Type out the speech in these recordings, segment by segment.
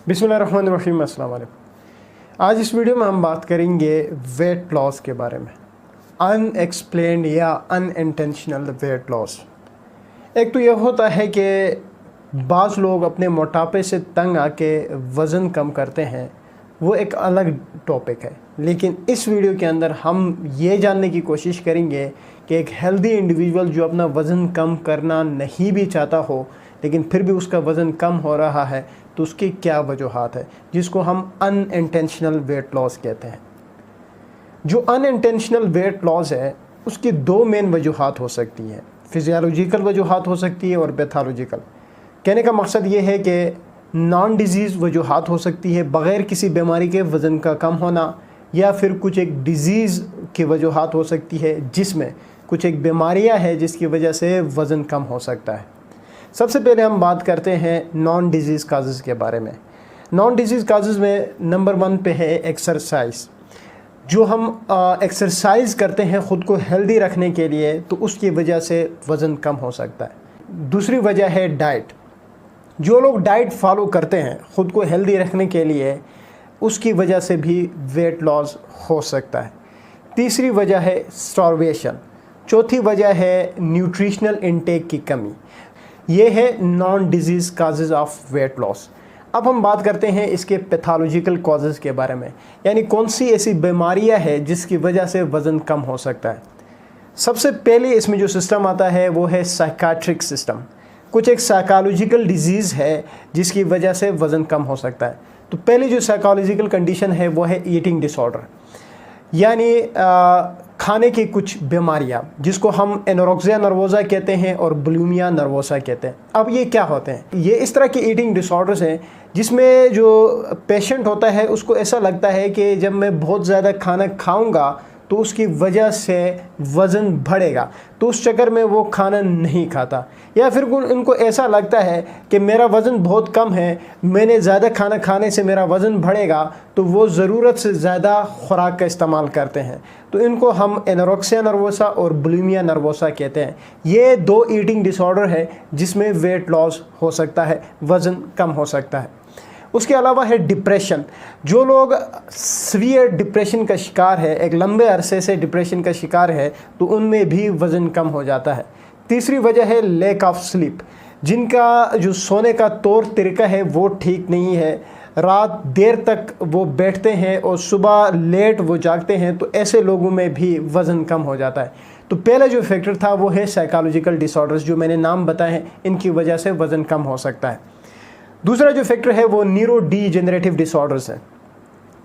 बिस्मिल्लाहिर्रहमानिर्रहीम, अस्सलाम वालेकुम। आज इस वीडियो में हम बात करेंगे वेट लॉस के बारे में। अनएक्सप्लेन्ड या अनइंटेंशनल वेट लॉस। एक तो यह होता है कि बाज़ लोग अपने मोटापे से तंग आके वज़न कम करते हैं, वो एक अलग टॉपिक है। लेकिन इस वीडियो के अंदर हम ये जानने की कोशिश करेंगे कि एक हेल्दी इंडिविजुअल जो अपना वज़न कम करना नहीं भी चाहता हो लेकिन फिर भी उसका वज़न कम हो रहा है, तो उसकी क्या वजूहात है, जिसको हम अनइंटेंशनल वेट लॉस कहते हैं। जो अनइंटेंशनल वेट लॉस है उसकी दो मेन वजूहात हो सकती हैं। फिजियोलॉजिकल वजूहात हो सकती है और पैथोलॉजिकल। कहने का मकसद ये है कि नॉन डिजीज़ वजूहात हो सकती है, बग़ैर किसी बीमारी के वज़न का कम होना, या फिर कुछ एक डिज़ीज़ की वजूहात हो सकती है जिसमें कुछ एक बीमारियां हैं जिसकी वजह से वज़न कम हो सकता है। सबसे पहले हम बात करते हैं नॉन डिजीज़ काजेज़ के बारे में। नॉन डिजीज़ काजेज़ में नंबर 1 पे है एक्सरसाइज। जो हम एक्सरसाइज करते हैं ख़ुद को हेल्दी रखने के लिए, तो उसकी वजह से वज़न कम हो सकता है। दूसरी वजह है डाइट। जो लोग डाइट फॉलो करते हैं ख़ुद को हेल्दी रखने के लिए, उसकी वजह से भी वेट लॉस हो सकता है। तीसरी वजह है स्टार्वेशन। चौथी वजह है न्यूट्रिशनल इनटेक की कमी। ये है non disease causes of weight loss. अब हम बात करते हैं इसके पैथोलॉजिकल कॉजेज़ के बारे में, यानी कौन सी ऐसी बीमारियां हैं जिसकी वजह से वज़न कम हो सकता है। सबसे पहले इसमें जो सिस्टम आता है वो है साइकाट्रिक सिस्टम। कुछ एक साइकोलॉजिकल डिजीज़ है जिसकी वजह से वज़न कम हो सकता है। तो पहली जो साइकोलॉजिकल कंडीशन है वो है ईटिंग डिसऑर्डर, यानी खाने की कुछ बीमारियां, जिसको हम एनोरेक्सिया नर्वोसा कहते हैं और बुलिमिया नर्वोसा कहते हैं। अब ये क्या होते हैं? ये इस तरह के ईटिंग डिसऑर्डर्स हैं जिसमें जो पेशेंट होता है उसको ऐसा लगता है कि जब मैं बहुत ज़्यादा खाना खाऊंगा तो उसकी वजह से वज़न बढ़ेगा, तो उस चक्कर में वो खाना नहीं खाता। या फिर उनको ऐसा लगता है कि मेरा वज़न बहुत कम है, मैंने ज़्यादा खाना खाने से मेरा वज़न बढ़ेगा, तो वो ज़रूरत से ज़्यादा खुराक का इस्तेमाल करते हैं। तो इनको हम एनोरेक्सिया नर्वोसा और बुलिमिया नर्वोसा कहते हैं। ये दो ईटिंग डिसऑर्डर है जिसमें वेट लॉस हो सकता है, वज़न कम हो सकता है। उसके अलावा है डिप्रेशन। जो लोग सीवियर डिप्रेशन का शिकार है, एक लंबे अरसे से डिप्रेशन का शिकार है, तो उनमें भी वज़न कम हो जाता है। तीसरी वजह है लैक ऑफ स्लीप। जिनका जो सोने का तौर तरीका है वो ठीक नहीं है, रात देर तक वो बैठते हैं और सुबह लेट वो जागते हैं, तो ऐसे लोगों में भी वज़न कम हो जाता है। तो पहला जो फैक्टर था वो है साइकोलॉजिकल डिसऑर्डर्स, जो मैंने नाम बताए हैं, इनकी वजह से वज़न कम हो सकता है। दूसरा जो फैक्टर है वो न्यूरो डीजेनरेटिव डिसऑर्डर्स है।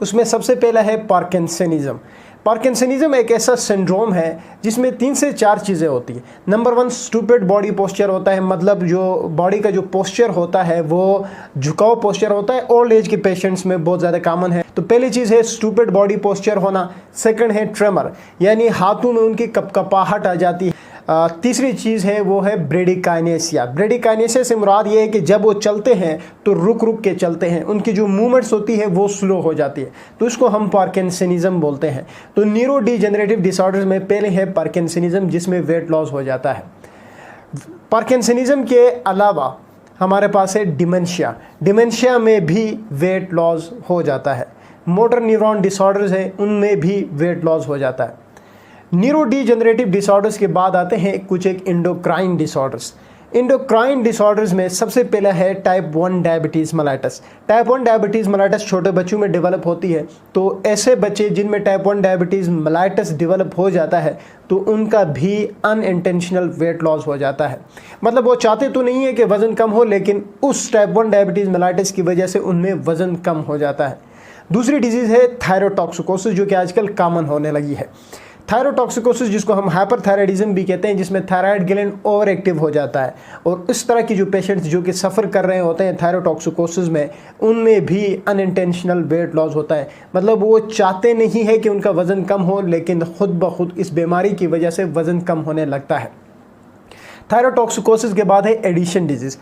उसमें सबसे पहला है पार्किंसनिज्म। पार्किंसनिज्म एक ऐसा सिंड्रोम है जिसमें 3 से 4 चीज़ें होती हैं। नंबर 1 स्टूपिड बॉडी पोस्चर होता है, मतलब जो बॉडी का जो पोस्चर होता है वो झुकाव पोस्चर होता है। ओल्ड एज के पेशेंट्स में बहुत ज़्यादा कॉमन है। तो पहली चीज़ है स्टूपिड बॉडी पोस्चर होना। सेकंड है ट्रेमर, यानी हाथों में उनकी कपकपाहट आ जाती है। तीसरी चीज़ है वो है ब्रेडिकाइनेसिया। ब्रेडिकाइनेसिया से मुराद ये है कि जब वो चलते हैं तो रुक रुक के चलते हैं, उनकी जो मूवमेंट्स होती है वो स्लो हो जाती है, तो इसको हम पार्किंसनिज्म बोलते हैं। तो न्यूरो डीजेनरेटिव डिसऑर्डर्स में पहले है पार्किंसनिज्म, जिसमें वेट लॉस हो जाता है। पार्किंसनिज्म के अलावा हमारे पास है डिमेंशिया। डिमेंशिया में भी वेट लॉस हो जाता है। मोटर न्यूरॉन डिसऑर्डर्स है, उनमें भी वेट लॉस हो जाता है। न्यूरो डीजेनरेटिव डिसऑर्डर्स के बाद आते हैं कुछ एक एंडोक्राइन डिसऑर्डर्स। एंडोक्राइन डिसऑर्डर्स में सबसे पहला है type 1 diabetes mellitus. Type 1 diabetes mellitus छोटे बच्चों में डेवलप होती है। तो ऐसे बच्चे जिनमें टाइप 1 डायबिटीज़ मेलाइटस डेवलप हो जाता है, तो उनका भी अनइंटेंशनल वेट लॉस हो जाता है। मतलब वो चाहते तो नहीं है कि वज़न कम हो, लेकिन उस टाइप 1 डायबिटीज़ मेलाइटस की वजह से उनमें वज़न कम हो जाता है। दूसरी डिजीज़ है थायरोटॉक्सिकोसिस, जो कि आजकल कॉमन होने लगी है। थायरोटॉक्सिकोसिस, जिसको हम हाइपरथायराइडिज्म भी कहते हैं, जिसमें थायराइड ग्लैंड ओवर एक्टिव हो जाता है, और इस तरह की जो पेशेंट्स जो कि सफ़र कर रहे होते हैं थायरोटॉक्सिकोसिस में, उनमें भी अनइंटेंशनल वेट लॉस होता है। मतलब वो चाहते नहीं है कि उनका वज़न कम हो, लेकिन खुद ब खुद इस बीमारी की वजह से वज़न कम होने लगता है। थायरोटॉक्सिकोसिस के बाद है Addison disease.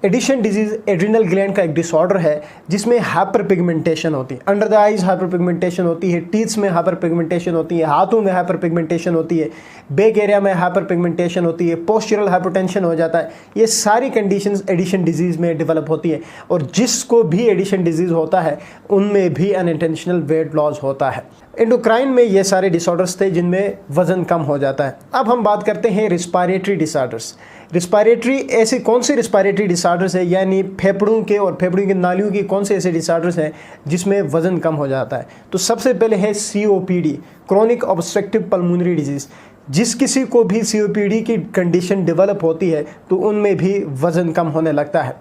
Addison disease adrenal gland का एक डिसऑर्डर है जिसमें हाइपर पिगमेंटेशन होती है। Under the eyes hyperpigmentation होती है, टीथ्स में हाइपर पिगमेंटेशन होती है, हाथों में हाइपर पिगमेंटेशन होती है, बैक एरिया में हाइपर पिगमेंटेशन होती है, पोस्चरल हाइपरटेंशन हो जाता है। ये सारी कंडीशंस एडिशन डिजीज़ में डेवलप होती है और जिसको भी एडिशन डिजीज़ होता है उनमें भी अनइंटेंशनल वेट लॉस होता है। एंडोक्राइन में ये सारे डिसऑर्डर्स थे जिनमें वज़न कम हो जाता है। अब हम बात करते हैं रिस्पायरेटरी डिसऑर्डर्स। रिस्पायरेटरी ऐसे कौन से रिस्पायरेटरी डिसऑर्डर्स है, यानी फेफड़ों के और फेफड़ों की नालियों की कौन से ऐसे डिसऑर्डर्स हैं जिसमें वज़न कम हो जाता है। तो सबसे पहले है COPD, chronic obstructive pulmonary disease. जिस किसी को भी COPD की कंडीशन डेवलप होती है तो उनमें भी वज़न कम होने लगता है।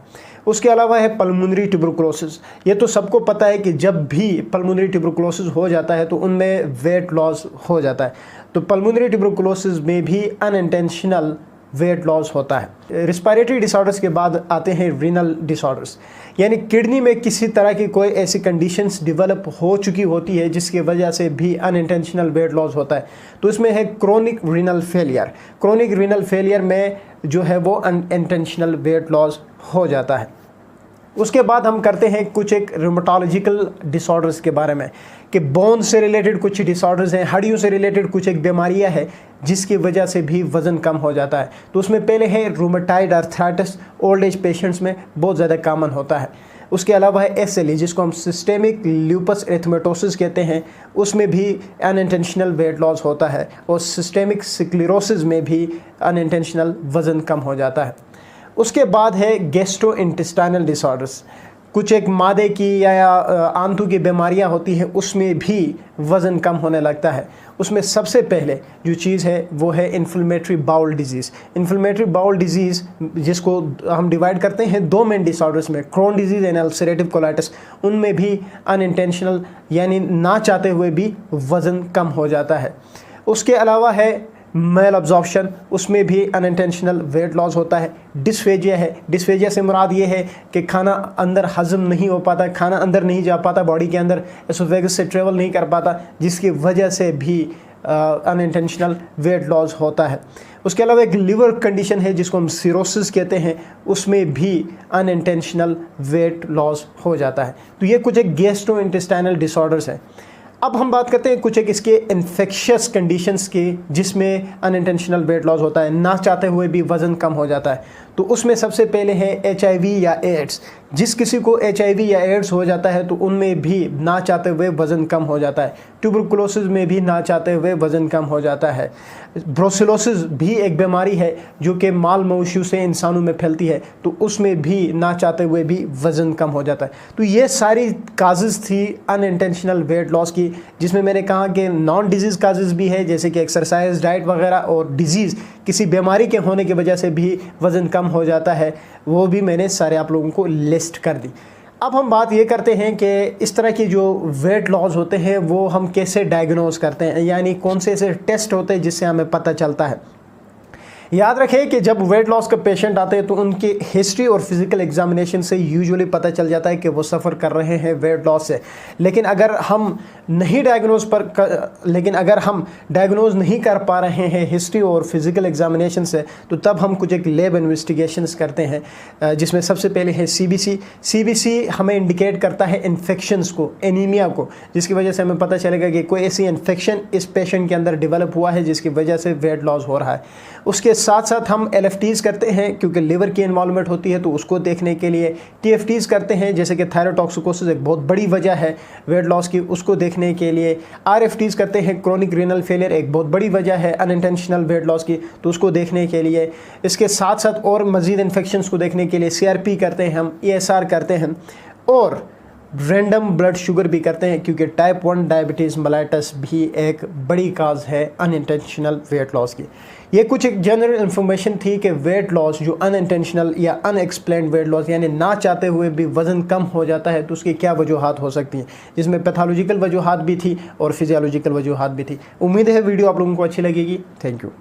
उसके अलावा है पल्मोनरी ट्यूबरकुलोसिस। ये तो सबको पता है कि जब भी पल्मोनरी ट्यूबरकुलोसिस हो जाता है तो उनमें वेट लॉस हो जाता है। तो पल्मोनरी ट्यूबरकुलोसिस में भी अनइंटेंशनल वेट लॉस होता है। रिस्पायरेटरी डिसऑर्डर्स के बाद आते हैं रीनल डिसऑर्डर्स, यानी किडनी में किसी तरह की कोई ऐसी कंडीशंस डेवलप हो चुकी होती है जिसकी वजह से भी अनइंटेंशनल वेट लॉस होता है। तो इसमें है chronic renal failure. Chronic renal failure में जो है वो अनइंटेंशनल वेट लॉस हो जाता है। उसके बाद हम करते हैं कुछ एक रूमेटोलॉजिकल डिसऑर्डर्स के बारे में कि बोन से रिलेटेड कुछ डिसऑर्डर्स हैं, हड्डियों से रिलेटेड कुछ एक बीमारियां हैं जिसकी वजह से भी वज़न कम हो जाता है। तो उसमें पहले है rheumatoid arthritis, old age patients में बहुत ज़्यादा कॉमन होता है। उसके अलावा है SLE जिसको हम सिस्टेमिक ल्यूपस एरिथेमेटोसिस कहते हैं, उसमें भी अनइंटेंशनल वेट लॉस होता है। और सिस्टेमिक स्क्लेरोसिस में भी अनइंटेंशनल वज़न कम हो जाता है। उसके बाद है गैस्ट्रोइंटेस्टाइनल डिसऑर्डर्स, कुछ एक मादे की या आंतों की बीमारियां होती हैं, उसमें भी वज़न कम होने लगता है। उसमें सबसे पहले जो चीज़ है वो है inflammatory bowel disease. Inflammatory bowel disease जिसको हम डिवाइड करते हैं दो मेन डिसऑर्डर्स में, crown disease and ulcerative colitis, उनमें भी अनइंटेंशनल यानी ना चाहते हुए भी वज़न कम हो जाता है। उसके अलावा है मेल अब्जॉर्प्शन, उसमें भी अनइंटेंशनल वेट लॉस होता है। डिस्फेजिया है, डिस्फेजिया से मुराद ये है कि खाना अंदर हजम नहीं हो पाता, खाना अंदर नहीं जा पाता, बॉडी के अंदर एसोफेगस से ट्रेवल नहीं कर पाता, जिसकी वजह से भी अनइंटेंशनल वेट लॉस होता है। उसके अलावा एक लिवर कंडीशन है जिसको हम सिरोसिस कहते हैं, उसमें भी अनइंटेंशनल वेट लॉस हो जाता है। तो ये कुछ एक गैस्ट्रोइंटेस्टाइनल डिसऑर्डर्स हैं। अब हम बात करते हैं कुछ एक इसके इन्फेक्शियस कंडीशंस की जिसमें अनइंटेंशनल वेट लॉस होता है, ना चाहते हुए भी वज़न कम हो जाता है। तो उसमें सबसे पहले है HIV या एड्स। जिस किसी को HIV या एड्स हो जाता है तो उनमें भी ना चाहते हुए वज़न कम हो जाता है। ट्यूबरकुलोसिस में भी ना चाहते हुए वज़न कम हो जाता है। ब्रोसिलोसिस भी एक बीमारी है जो कि माल मवेशियों से इंसानों में फैलती है, तो उसमें भी ना चाहते हुए भी वज़न कम हो जाता है। तो ये सारी काजेज़ थी अनइंटेंशनल वेट लॉस की, जिसमें मैंने कहा कि नॉन डिजीज़ काजेज़ भी है जैसे कि एक्सरसाइज, डाइट वगैरह, और डिजीज़ किसी बीमारी के होने की वजह से भी वज़न कम हो जाता है, वो भी मैंने सारे आप लोगों को लिस्ट कर दी। अब हम बात ये करते हैं कि इस तरह की जो वेट लॉस होते हैं वो हम कैसे डायग्नोज करते हैं, यानी कौन से ऐसे टेस्ट होते हैं जिससे हमें पता चलता है। याद रखें कि जब वेट लॉस का पेशेंट आते हैं तो उनकी हिस्ट्री और फिजिकल एग्जामिनेशन से यूजुअली पता चल जाता है कि वो सफ़र कर रहे हैं वेट लॉस से। लेकिन अगर हम डायग्नोज नहीं कर पा रहे हैं हिस्ट्री और फिजिकल एग्जामिनेशन से, तो तब हम कुछ एक लैब इन्वेस्टिगेशंस करते हैं, जिसमें सबसे पहले है CBC हमें इंडिकेट करता है इन्फेक्शंस को, एनीमिया को, जिसकी वजह से हमें पता चलेगा कि कोई ऐसी इन्फेक्शन इस पेशेंट के अंदर डेवलप हुआ है जिसकी वजह से वेट लॉस हो रहा है। उसके साथ साथ हम LFTs करते हैं क्योंकि लिवर की इन्वॉल्वमेंट होती है, तो उसको देखने के लिए TFTs करते हैं जैसे कि थायरोटॉक्सिकोसिस एक बहुत बड़ी वजह है वेट लॉस की, उसको देखने के लिए RFTs करते हैं, क्रोनिक रीनल फेलियर एक बहुत बड़ी वजह है अनइंटेंशनल वेट लॉस की, तो उसको देखने के लिए। इसके साथ साथ और मज़ीद इन्फेक्शंस को देखने के लिए CRP करते हैं हम, ESR करते हैं, और रैंडम ब्लड शुगर भी करते हैं क्योंकि टाइप 1 डायबिटीज़ मेलाइटस भी एक बड़ी काज है अनइंटेंशनल वेट लॉस की। ये कुछ एक जनरल इन्फॉर्मेशन थी कि वेट लॉस जो अनइंटेंशनल या अनएक्सप्लेन्ड वेट लॉस यानी ना चाहते हुए भी वज़न कम हो जाता है तो उसकी क्या वजूहात हो सकती हैं, जिसमें पैथोलॉजिकल वजूहात भी थी और फिजियोलॉजिकल वजूहात भी थी। उम्मीद है वीडियो आप लोगों को अच्छी लगेगी। Thank you.